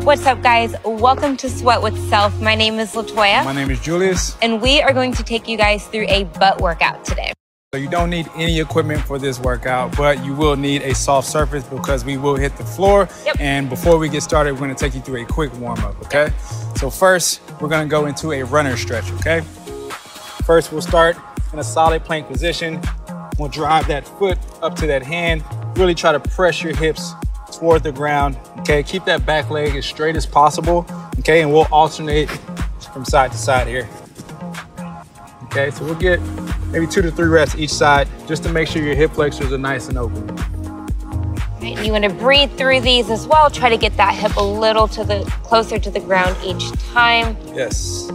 What's up, guys? Welcome to Sweat with Self. My name is Latoya. My name is Julius. And we are going to take you guys through a butt workout today. So you don't need any equipment for this workout, but you will need a soft surface because we will hit the floor. Yep. And before we get started, we're gonna take you through a quick warm-up, okay? So first, we're gonna go into a runner stretch, okay? First, we'll start in a solid plank position. We'll drive that foot up to that hand. Really try to press your hips toward the ground, okay? Keep that back leg as straight as possible, okay? And we'll alternate from side to side here. Okay, so we'll get maybe 2 to 3 reps each side just to make sure your hip flexors are nice and open. Right, you want to breathe through these as well. Try to get that hip a little closer to the ground each time. Yes.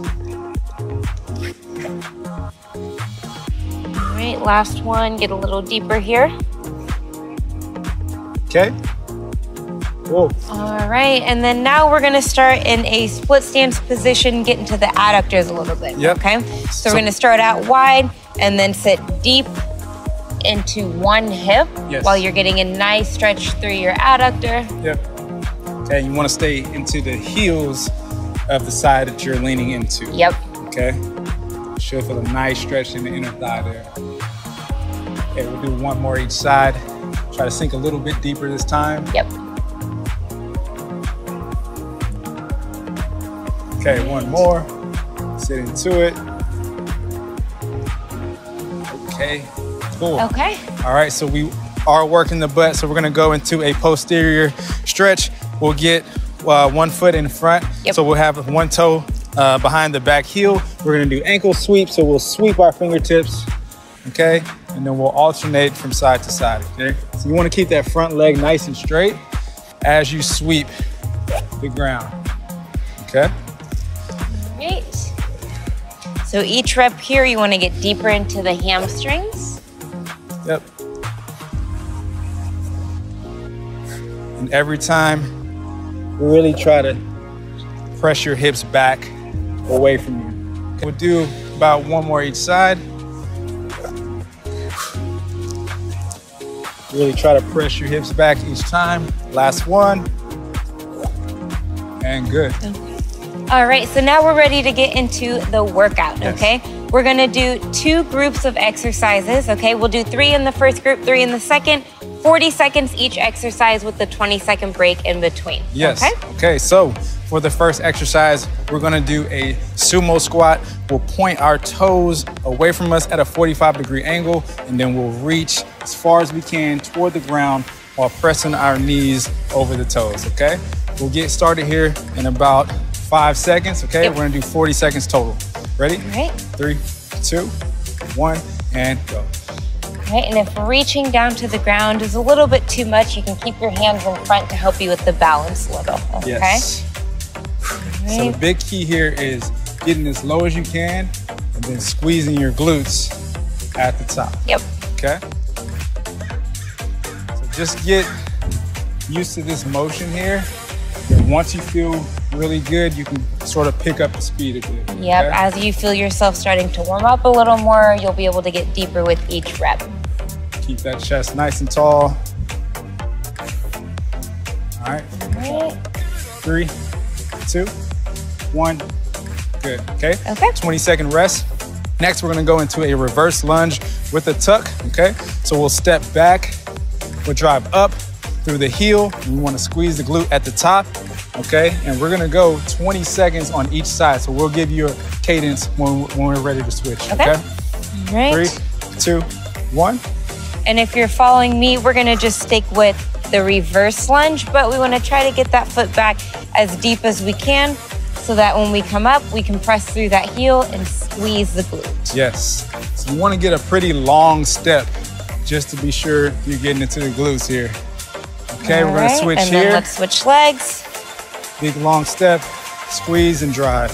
All right, last one. Get a little deeper here. Okay. Whoa. All right, and then now we're gonna start in a split stance position, get into the adductors a little bit, Yep. okay? So we're gonna start out wide and then sit deep into one hip while you're getting a nice stretch through your adductor. Yep. Okay, you wanna stay into the heels of the side that you're leaning into. Yep. Okay. Should feel a nice stretch in the inner thigh there. Okay, we'll do one more each side. Try to sink a little bit deeper this time. Yep. Okay, one more. Sit into it. Okay, cool. Okay. All right, so we are working the butt, so we're gonna go into a posterior stretch. We'll get 1 foot in front. Yep. So we'll have 1 toe behind the back heel. We're gonna do ankle sweep, so we'll sweep our fingertips, okay? And then we'll alternate from side to side, okay? So you wanna keep that front leg nice and straight as you sweep the ground, okay? Great. So each rep here, you want to get deeper into the hamstrings. Yep. And every time, really try to press your hips back away from you. We'll do about 1 more each side. Really try to press your hips back each time. Last one. And good. All right, so now we're ready to get into the workout, okay? We're gonna do 2 groups of exercises, okay? We'll do 3 in the first group, 3 in the second, 40 seconds each exercise with the 20-second break in between. Yes. Okay? Okay, so for the first exercise, we're gonna do a sumo squat. We'll point our toes away from us at a 45-degree angle, and then we'll reach as far as we can toward the ground while pressing our knees over the toes, okay? We'll get started here in about 5 seconds, okay? Yep. We're gonna do 40 seconds total. Ready? All right. 3, 2, 1, and go. All right, and if reaching down to the ground is a little bit too much, you can keep your hands in front to help you with the balance a little, okay? Yes. All So right. the big key here is getting as low as you can and then squeezing your glutes at the top. Yep. Okay? So just get used to this motion here. And once you feel really good, you can sort of pick up the speed a bit. Yep, okay? as you feel yourself starting to warm up a little more, you'll be able to get deeper with each rep. Keep that chest nice and tall. All right. All right. 3, 2, 1. Good. Okay. Okay. 20-second rest. Next, we're gonna go into a reverse lunge with a tuck. Okay. So we'll step back. We'll drive up through the heel. We want to squeeze the glute at the top. Okay. And we're gonna go 20 seconds on each side. So we'll give you a cadence when we're ready to switch. Okay. Okay. All right. 3, 2, 1. And if you're following me, we're gonna just stick with the reverse lunge, but we wanna try to get that foot back as deep as we can so that when we come up, we can press through that heel and squeeze the glute. Yes. So you want to get a pretty long step just to be sure you're getting into the glutes here. Okay, All we're gonna right, switch and here. then let's switch legs. Big long step, squeeze and drive.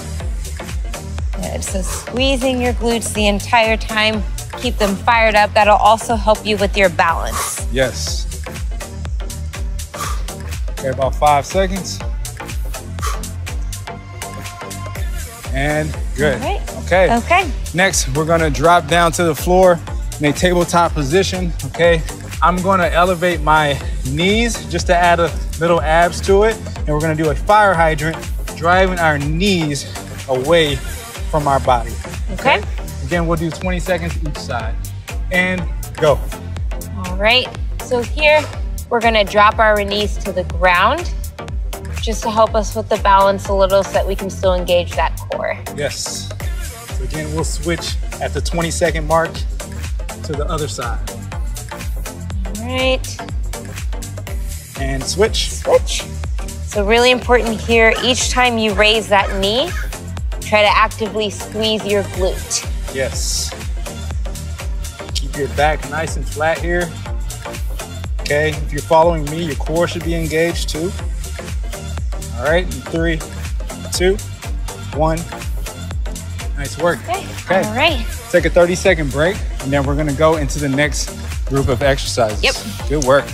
Good, so squeezing your glutes the entire time, keep them fired up. That'll also help you with your balance. Yes. Okay, about 5 seconds. And good. All right. Okay. Okay. Next, we're gonna drop down to the floor in a tabletop position, okay? I'm gonna elevate my knees just to add a little abs to it. and we're gonna do a fire hydrant, driving our knees away from our body. Okay. Again, we'll do 20 seconds each side. And go. All right, so here we're gonna drop our knees to the ground just to help us with the balance a little so that we can still engage that core. Yes. So again, we'll switch at the 20-second mark to the other side. All right. And switch. Switch. So really important here, each time you raise that knee, try to actively squeeze your glute. Yes. Keep your back nice and flat here. Okay, if you're following me, your core should be engaged too. All right, in 3, 2, 1. Nice work. Okay. All right. Take a 30-second break, and then we're gonna go into the next group of exercises. Yep. Good work.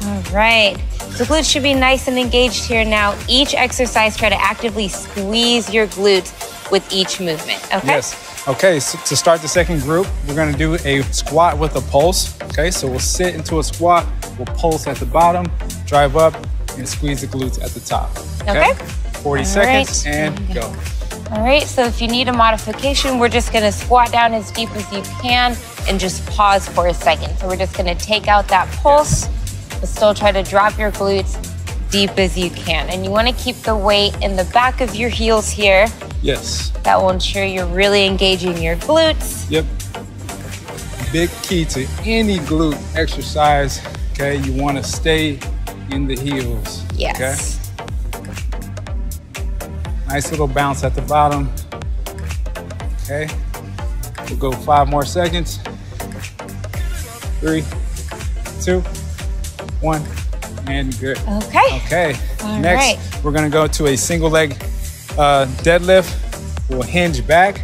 All right. So glutes should be nice and engaged here now. Each exercise, try to actively squeeze your glutes with each movement, okay? Yes. Okay, so to start the second group, we're gonna do a squat with a pulse. Okay, so we'll sit into a squat, we'll pulse at the bottom, drive up, and squeeze the glutes at the top. Okay. 40 seconds, and go. All right, so if you need a modification, we're just gonna squat down as deep as you can and just pause for a second. So we're just gonna take out that pulse, but still try to drop your glutes deep as you can. And you wanna keep the weight in the back of your heels here. Yes. That will ensure you're really engaging your glutes. Yep. Big key to any glute exercise, okay? You wanna stay in the heels. Yes. Okay? Nice little bounce at the bottom. Okay. We'll go 5 more seconds. 3, 2, 1, and good. Okay. Okay. All Next, right. we're gonna go to a single leg deadlift. We'll hinge back.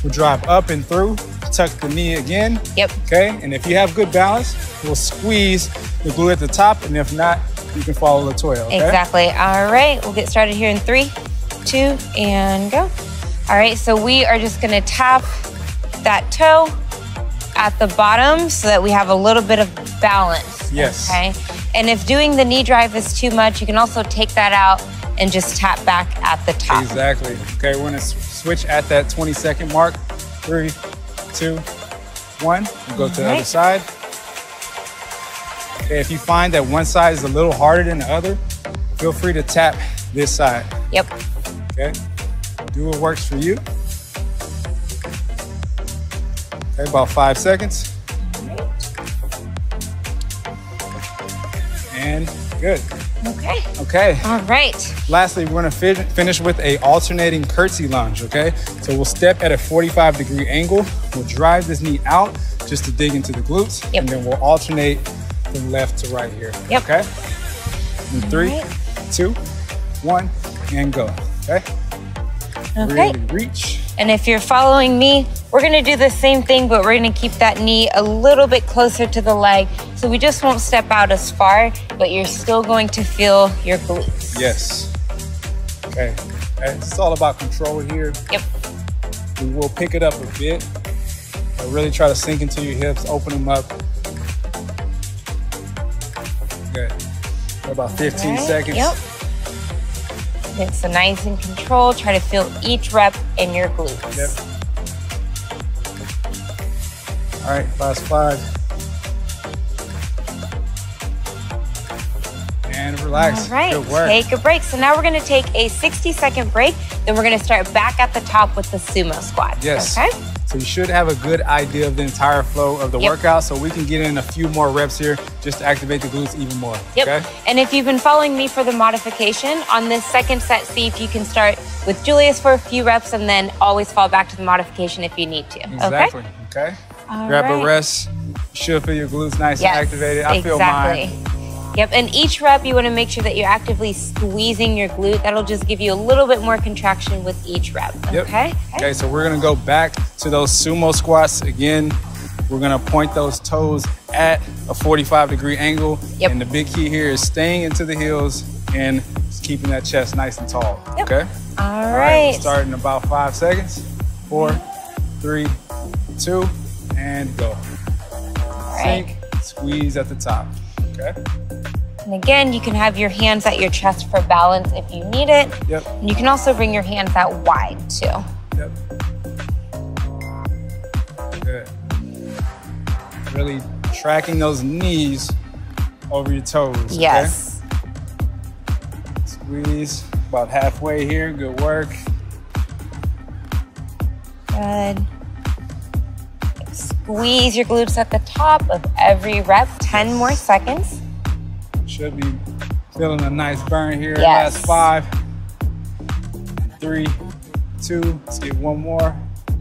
We'll drive up and through. Tuck the knee again. Yep. Okay. And if you have good balance, we'll squeeze the glute at the top. And if not, you can follow Latoya. Okay? Exactly. All right. We'll get started here in 3, 2, and go. All right. So we are just gonna tap that toe at the bottom so that we have a little bit of balance. Yes. Okay. And if doing the knee drive is too much, you can also take that out and just tap back at the top. Exactly. Okay, we're gonna switch at that 20-second mark. 3, 2, 1. We'll go to the other side. Okay, if you find that one side is a little harder than the other, feel free to tap this side. Yep. Okay, do what works for you. Okay, about 5 seconds. And good. Okay. Okay. All right. Lastly, we're gonna finish with a alternating curtsy lunge, okay? So we'll step at a 45-degree angle. We'll drive this knee out just to dig into the glutes. Yep. And then we'll alternate from left to right here. Yep. Okay? In 3, 2, 1, and go. Okay? Okay. Really reach. And if you're following me, we're gonna do the same thing, but we're gonna keep that knee a little bit closer to the leg. So we just won't step out as far, but you're still going to feel your glutes. Yes. Okay. It's all about control here. Yep. We will pick it up a bit. But really try to sink into your hips, open them up. Good. For about 15 seconds. Yep. Get so nice and controlled. Try to feel each rep in your glutes. Yep. All right, last 5. And relax. All right, Good work. take a break. So now we're gonna take a 60-second break. Then we're gonna start back at the top with the sumo squat. Yes. Okay. So you should have a good idea of the entire flow of the workout, so we can get in a few more reps here just to activate the glutes even more. Yep. Okay? And if you've been following me for the modification, on this second set, see if you can start with Julius for a few reps and then always fall back to the modification if you need to. Exactly. Okay. All Grab right. a rest. You should feel your glutes nice and activated. I feel exactly. mine. Yep, and each rep you want to make sure that you're actively squeezing your glute. That'll just give you a little bit more contraction with each rep, Yep. okay? Okay, so we're gonna go back to those sumo squats. Again, we're gonna point those toes at a 45-degree angle. Yep. And the big key here is staying into the heels and keeping that chest nice and tall, Yep. okay? All We'll right. start in about 5 seconds. 4, 3, 2, and go. All right. Sink, squeeze at the top, okay? And again, you can have your hands at your chest for balance if you need it. Yep. And you can also bring your hands out wide too. Yep. Good. Really tracking those knees over your toes. Okay? Yes. Squeeze about halfway here. Good work. Good. Squeeze your glutes at the top of every rep. 10 more seconds. Should be feeling a nice burn here. Yes. Last 5, 3, 2. Let's get one more.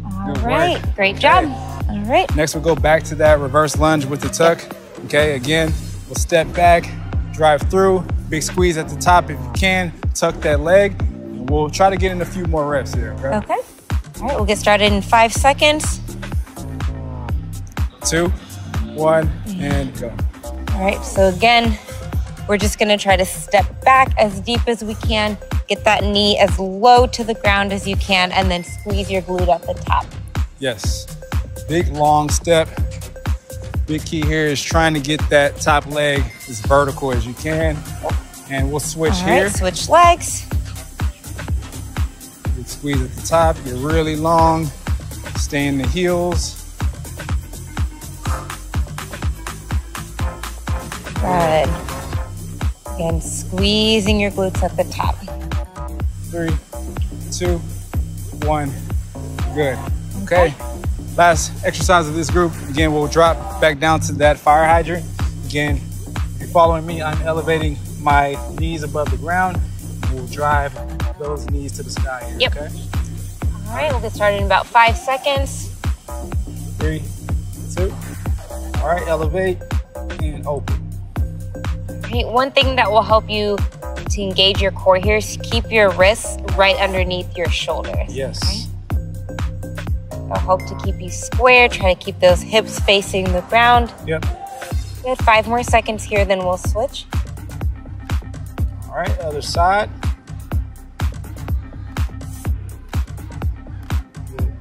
All Good right. work. Great job. Okay. All right. Next, we'll go back to that reverse lunge with the tuck. Okay, again, we'll step back, drive through, big squeeze at the top if you can, tuck that leg, and we'll try to get in a few more reps here, okay? Okay. All right, we'll get started in 5 seconds. 2, 1, and go. All right, so again, we're just gonna try to step back as deep as we can, get that knee as low to the ground as you can, and then squeeze your glute at the top. Yes, big long step. Big key here is trying to get that top leg as vertical as you can. And we'll switch All here. right, switch legs. Big squeeze at the top, you're really long. Stay in the heels. Good. Again, squeezing your glutes at the top. 3, 2, 1. Good. Okay. Last exercise of this group. Again, we'll drop back down to that fire hydrant. Again, if you're following me, I'm elevating my knees above the ground. We'll drive those knees to the sky here, Yep. okay? All right, we'll get started in about 5 seconds. 3, 2. All right, elevate and open. Right, one thing that will help you to engage your core here is keep your wrists right underneath your shoulders. Yes. Okay? It'll help to keep you square. Try to keep those hips facing the ground. Yep. Good. 5 more seconds here, then we'll switch. All right, other side. Good.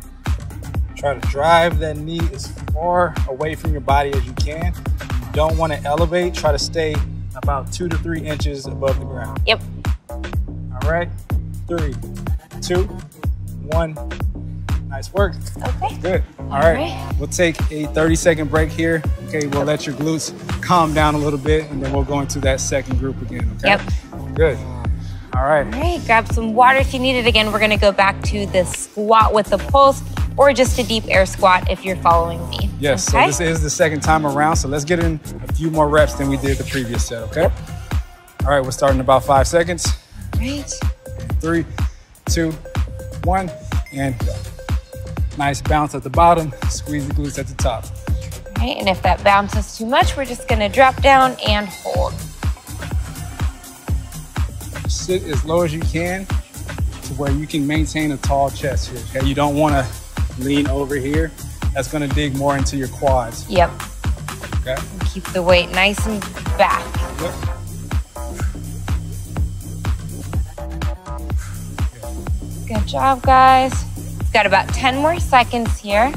Try to drive that knee as far away from your body as you can. You don't want to elevate. Try to stay about 2 to 3 inches above the ground. Yep. All right, 3, 2, 1. Nice work. Okay. Good. All right. We'll take a 30-second break here. Okay, we'll let your glutes calm down a little bit, and then we'll go into that second group again, okay? Yep. Good. All right. All right, grab some water if you need it. Again, we're gonna go back to the squat with the pulse or just a deep air squat if you're following me. Yes, okay? so this is the second time around, so let's get in a few more reps than we did the previous set, okay? Yep. All right, we're starting in about 5 seconds. All right. 3, 2, 1, and go. Nice bounce at the bottom, squeeze the glutes at the top. All right, and if that bounces too much, we're just gonna drop down and hold. Sit as low as you can to where you can maintain a tall chest here, okay? You don't wanna lean over here. That's gonna dig more into your quads, Yep. okay? And keep the weight nice and back. Yep. Good job, guys. We've got about 10 more seconds here.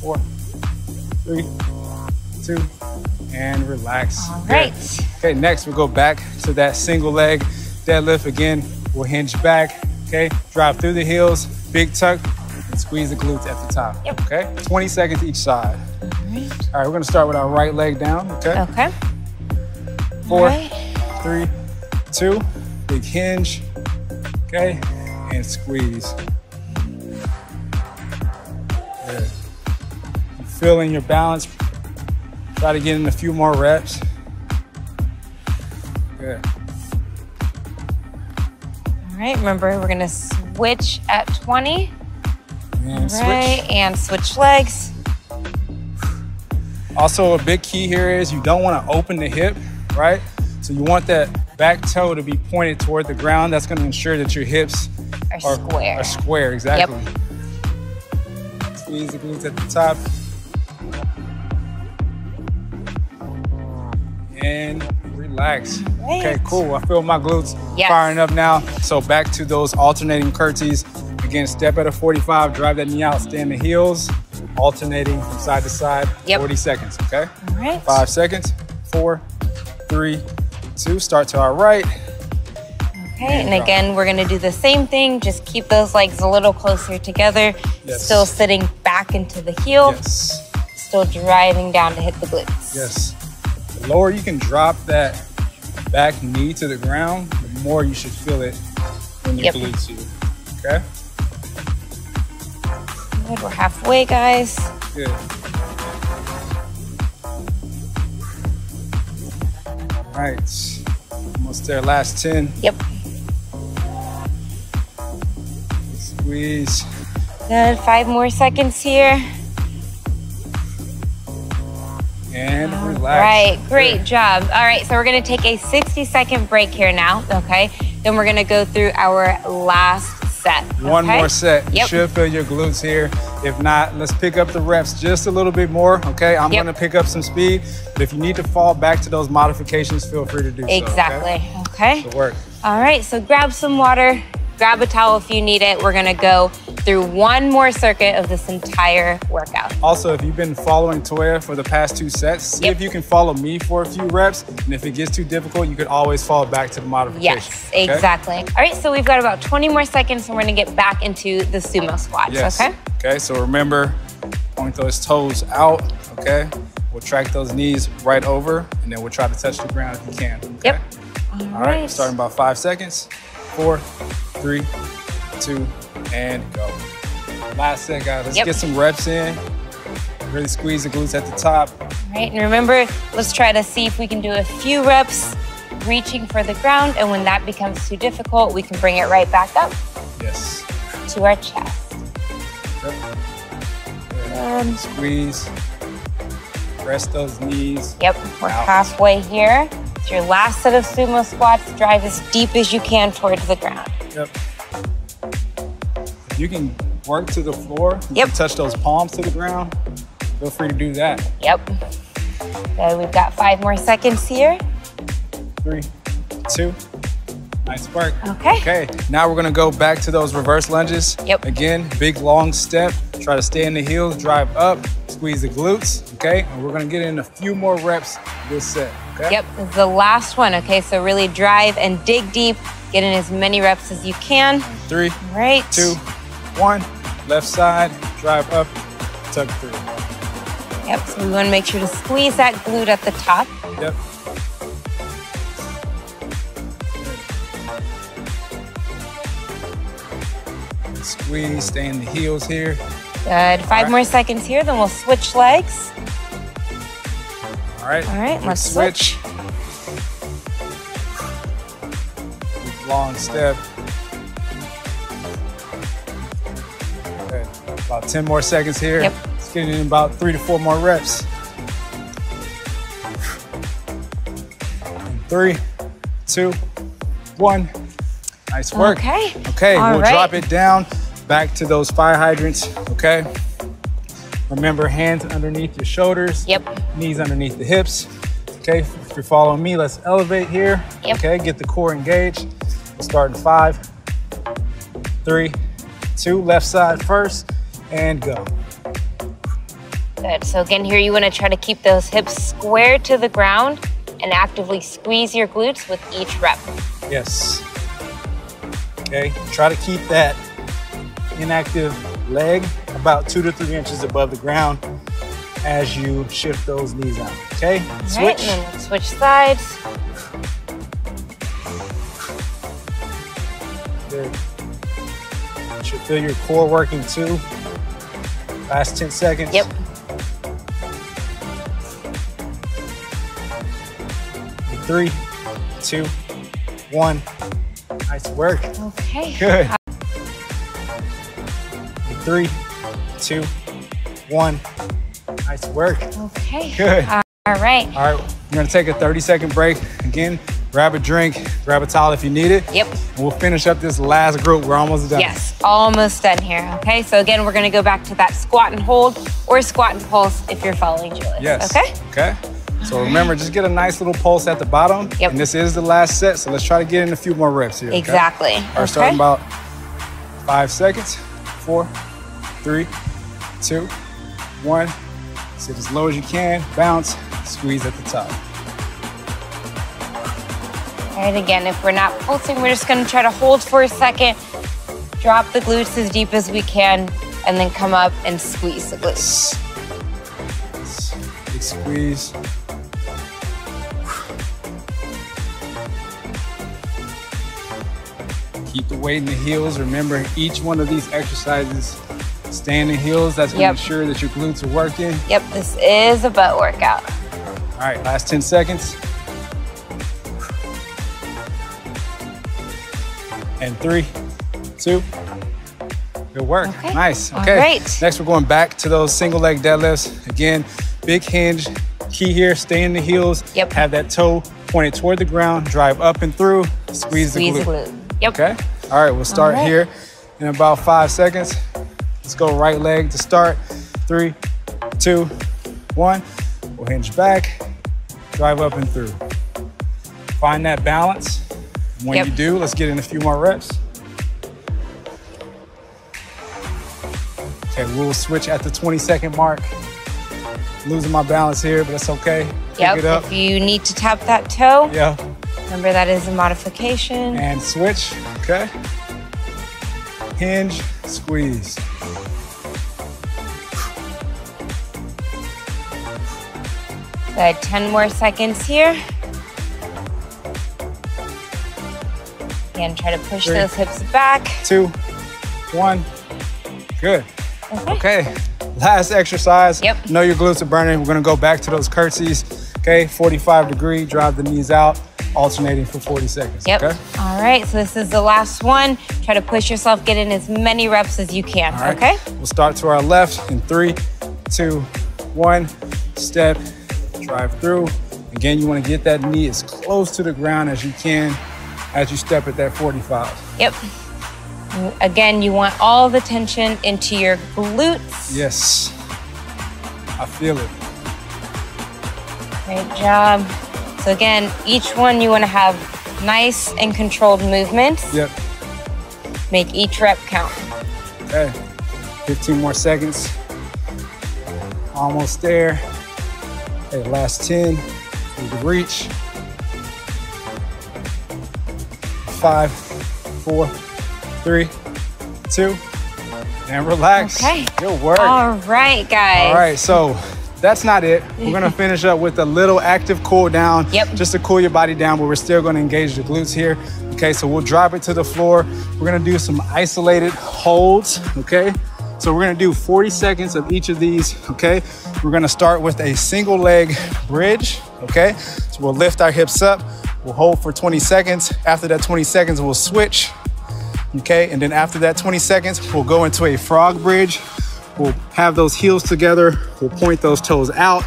4, 3, 2, and relax. All Good. right. Okay, next we'll go back to that single leg deadlift. Again, we'll hinge back, okay? Drive through the heels, big tuck, and squeeze the glutes at the top, Yep. okay? 20 seconds each side. All right. All right, we're gonna start with our right leg down, okay? Okay. 4, All right. 3, 2, big hinge, okay? And squeeze. Good. You feeling your balance. Try to get in a few more reps. Good. All right, remember, we're gonna switch at 20. And All right, switch. and switch legs. Also, a big key here is you don't want to open the hip, right? So you want that back toe to be pointed toward the ground. That's going to ensure that your hips Are square. Are square, exactly. Squeeze the glutes at the top. And relax. Right. Okay, cool. I feel my glutes Yes. firing up now. So back to those alternating curtsies. Again, step at a 45, drive that knee out, stay in the heels. alternating from side to side, Yep. 40 seconds, okay? All right. 5 seconds, 4, 3, 2, start to our right. Okay, and again, we're gonna do the same thing, just keep those legs a little closer together, Yes. still sitting back into the heel, Yes, still driving down to hit the glutes. yes. The lower you can drop that back knee to the ground, the more you should feel it in your Yep. glutes here, okay? Good, we're halfway, guys. Good. All right, almost there, last 10. Yep. Squeeze. Good, 5 more seconds here. And All relax. right, great Good. job. All right, so we're gonna take a 60-second break here now, okay? Then we're gonna go through our last set. One okay? more set. You Yep. should feel your glutes here. If not, let's pick up the reps just a little bit more, okay? I'm Yep. gonna pick up some speed, but if you need to fall back to those modifications, feel free to do so. Exactly, okay? Good work. All right, so grab some water, grab a towel if you need it. We're gonna go through one more circuit of this entire workout. Also, if you've been following Toya for the past 2 sets, see Yep. if you can follow me for a few reps, and if it gets too difficult, you could always fall back to the modification. Yes, okay? exactly. All right, so we've got about 20 more seconds and we're gonna get back into the sumo squats, Yes. okay? Okay, so remember, point those toes out, okay? We'll track those knees right over, and then we'll try to touch the ground if you can. Okay? Yep. All right, starting about 5 seconds. 4, 3, 2, and go. Last set, guys. Let's Yep. get some reps in. Really squeeze the glutes at the top. All right, and remember, let's try to see if we can do a few reps reaching for the ground, and when that becomes too difficult, we can bring it right back up Yes. to our chest. Yep. Good. Squeeze. Press those knees. Yep, we're Out. halfway here. It's your last set of sumo squats. Drive as deep as you can towards the ground. Yep. If you can work to the floor, you Yep. can touch those palms to the ground, feel free to do that. Yep. Good, we've got 5 more seconds here. 3, 2. Nice work. Okay. Okay, now we're gonna go back to those reverse lunges. Yep. Again, big long step. Try to stay in the heels, drive up, squeeze the glutes, okay? And we're gonna get in a few more reps this set, okay? Yep, this is the last one, okay? So really drive and dig deep. Get in as many reps as you can. 3, Right. 2, 1. Left side, drive up, tuck through. Yep, so we wanna make sure to squeeze that glute at the top. Yep. Squeeze, stay in the heels here. Good, 5 right. more seconds here, then we'll switch legs. All right. All right, Quick let's switch. Long step. Okay, about 10 more seconds here. Yep. Let's get in about 3 to 4 more reps. 3, 2, 1. Nice work. Okay. Okay, All we'll right. drop it down back to those fire hydrants, okay? Remember, hands underneath your shoulders. Yep. Knees underneath the hips. Okay, if you're following me, let's elevate here. Yep. Okay, get the core engaged. We'll start in 5, 3, 2, left side first, and go. Good, so again here you wanna try to keep those hips square to the ground and actively squeeze your glutes with each rep. Yes. Okay, try to keep that inactive leg about 2 to 3 inches above the ground as you shift those knees out. Okay, All right, switch. and then we'll switch sides. Good. You should feel your core working too. Last 10 seconds. Yep. 3, 2, 1. Nice work. Okay. Good. 3, 2, 1. Nice work. Okay. Good. All right. All right, we're gonna take a 30-second break. Again, grab a drink, grab a towel if you need it. Yep. And we'll finish up this last group. We're almost done. Yes, almost done here. Okay, so again, we're gonna go back to that squat and hold or squat and pulse if you're following Julius. Yes. Okay? Okay. So remember, just get a nice little pulse at the bottom. Yep. And this is the last set, so let's try to get in a few more reps here. okay? Exactly. All right, starting about 5 seconds. 4, 3, 2, 1. Sit as low as you can, bounce, squeeze at the top. All right, again, if we're not pulsing, we're just gonna try to hold for a second, drop the glutes as deep as we can, and then come up and squeeze the glutes. Big squeeze. Keep the weight in the heels. Remember, each one of these exercises, stay in the heels. That's gonna ensure that your glutes are working. Yep, this is a butt workout. All right, last 10 seconds. And 3, 2, good work. Okay. Nice. All Okay. right. Next, we're going back to those single leg deadlifts. Again, big hinge. Key here, stay in the heels. Yep. Have that toe pointed toward the ground, drive up and through, squeeze the glute. Yep. Okay. All right, we'll start here in about 5 seconds. Let's go right leg to start. 3, 2, 1. We'll hinge back, drive up and through. Find that balance. When you do, let's get in a few more reps. Okay, we'll switch at the 20-second mark. Losing my balance here, but that's okay. Pick it up. If you need to tap that toe, Yeah. remember that is a modification. And switch, okay? Hinge, squeeze. Good, 10 more seconds here. Again, try to push 3, those hips back. 2, 1, good. Okay, last exercise. Yep. Know your glutes are burning. We're gonna go back to those curtsies. Okay, 45-degree, drive the knees out, alternating for 40 seconds. Yep. Okay? All right, so this is the last one. Try to push yourself, get in as many reps as you can, All right. okay? We'll start to our left in 3, 2, 1. Step, drive through. Again, you wanna get that knee as close to the ground as you can as you step at that 45. Yep. Again, you want all the tension into your glutes. Yes, I feel it. Great job. So again, each one you want to have nice and controlled movements. Yep. Make each rep count. Okay, 15 more seconds. Almost there. Okay, last 10. We can reach. 5, 4, 3, 2, and relax. Okay. Good work. All right, guys. All right, so that's not it. We're gonna finish up with a little active cool down. Yep. Just to cool your body down, but we're still gonna engage the glutes here. Okay, so we'll drop it to the floor. We're gonna do some isolated holds, okay? So we're gonna do 40 seconds of each of these, okay? We're gonna start with a single leg bridge, okay? So we'll lift our hips up, we'll hold for 20 seconds. After that 20 seconds, we'll switch, okay? And then after that 20 seconds, we'll go into a frog bridge. We'll have those heels together, we'll point those toes out,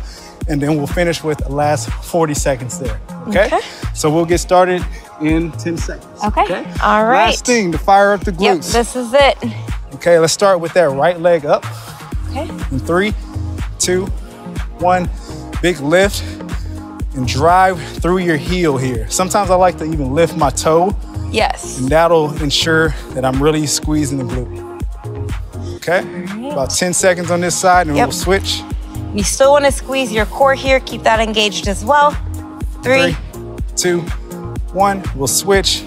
and then we'll finish with the last 40 seconds there, okay? So we'll get started in 10 seconds. Okay. All right. Last thing to fire up the Yep, glutes. this is it. Okay, let's start with that right leg up. Okay. In 3, 2, 1, big lift and drive through your heel here. Sometimes I like to even lift my toe, Yes. and that'll ensure that I'm really squeezing the glute. Okay, about 10 seconds on this side and Yep. we'll switch. You still want to squeeze your core here. Keep that engaged as well. 3. 2, 1, we'll switch,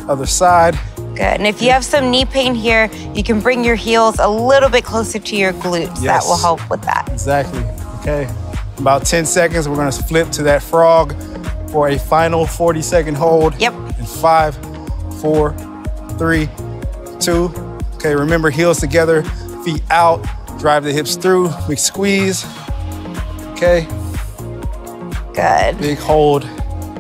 other side. Good. And if you have some knee pain here, you can bring your heels a little bit closer to your glutes. That Yes. will help with that. Exactly, okay. About 10 seconds, we're gonna flip to that frog for a final 40-second hold. Yep. In 5, 4, 3, 2. Okay, remember heels together, feet out, drive the hips through, big squeeze. Okay, Good. big hold.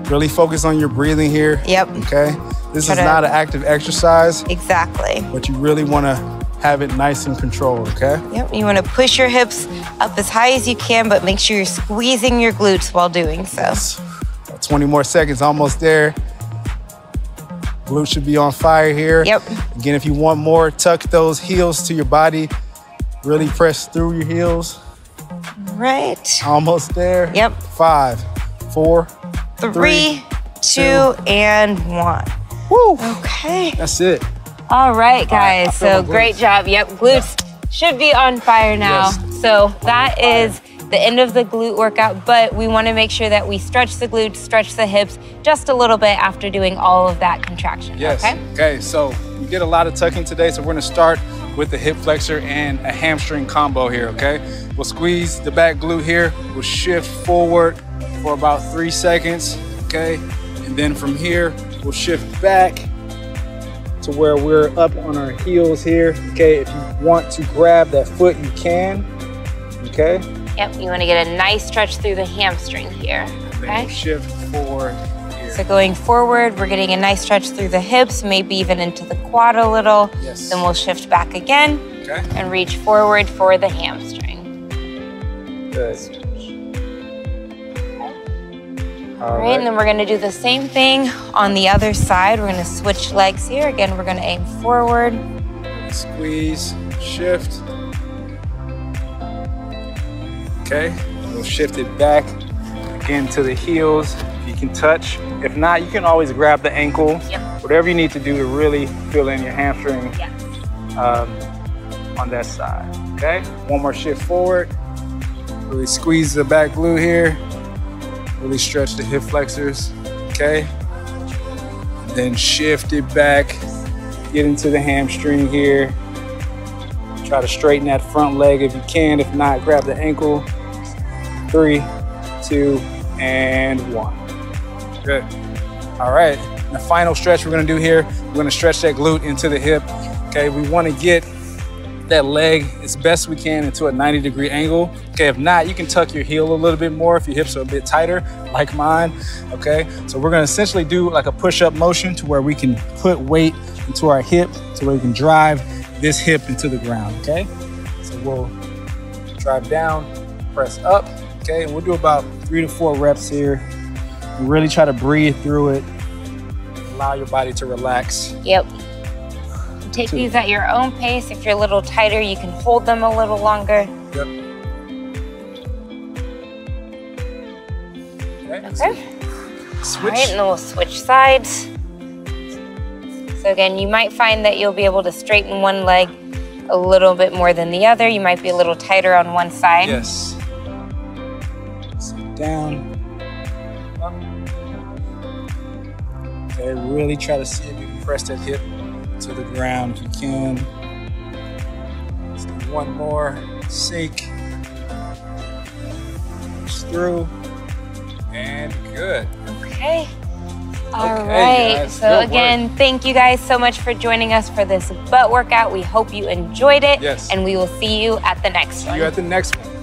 Really focus on your breathing here. Yep. Okay, this Try is to- not an active exercise, Exactly. but you really wanna have it nice and controlled, okay? Yep. You want to push your hips up as high as you can, but make sure you're squeezing your glutes while doing so. About 20 more seconds, almost there. Glutes should be on fire here. Yep. Again, if you want more, tuck those heels to your body. Really press through your heels. Right. Almost there. Yep. 5, 4, 3, 2, and 1. Woo! Okay. That's it. All right, I guys. feel So my great glutes. job. Yep. Glutes should be on fire now. Yes. So that is the end of the glute workout, but we want to make sure that we stretch the glutes, stretch the hips just a little bit after doing all of that contraction. Yes. Okay. Okay. So we did a lot of tucking today, so we're going to start with the hip flexor and a hamstring combo here. Okay. We'll squeeze the back glute here. We'll shift forward for about 3 seconds. Okay. And then from here, we'll shift back to where we're up on our heels here. Okay. If you want to grab that foot, you can. Okay. Yep, you want to get a nice stretch through the hamstring here, okay? Then we'll shift forward here. So going forward, we're getting a nice stretch through the hips, maybe even into the quad a little. Yes. Then we'll shift back again and reach forward for the hamstring. Good. All right, and then we're going to do the same thing on the other side. We're going to switch legs here. Again, we're going to aim forward. Squeeze, shift. Okay, we'll shift it back again to the heels if you can touch. If not, you can always grab the ankle. Yep. Whatever you need to do to really fill in your hamstring on that side. Okay, one more shift forward. Really squeeze the back glute here. Really stretch the hip flexors. Okay, then shift it back. Get into the hamstring here. Try to straighten that front leg if you can. If not, grab the ankle. 3, 2, and 1. Good. All right. And the final stretch we're going to do here, we're going to stretch that glute into the hip. Okay. We want to get that leg as best we can into a 90-degree angle. Okay. If not, you can tuck your heel a little bit more if your hips are a bit tighter, like mine. Okay. So we're going to essentially do like a push-up motion to where we can put weight into our hip to where we can drive this hip into the ground. Okay. So we'll drive down, press up. Okay, and we'll do about 3 to 4 reps here. And really try to breathe through it. Allow your body to relax. Yep. Take these at your own pace. If you're a little tighter, you can hold them a little longer. Yep. Okay. Switch. All right, and then we'll switch sides. So again, you might find that you'll be able to straighten one leg a little bit more than the other. You might be a little tighter on one side. Yes. Sit down. Up. Okay, really try to see if you can press that hip to the ground if you can. Let's do one more. Sink. Push through. And good. Okay. All Okay, right. guys, So good again, thank you guys so much for joining us for this butt workout. We hope you enjoyed it. Yes. And we will see you at the next one. See you at the next one.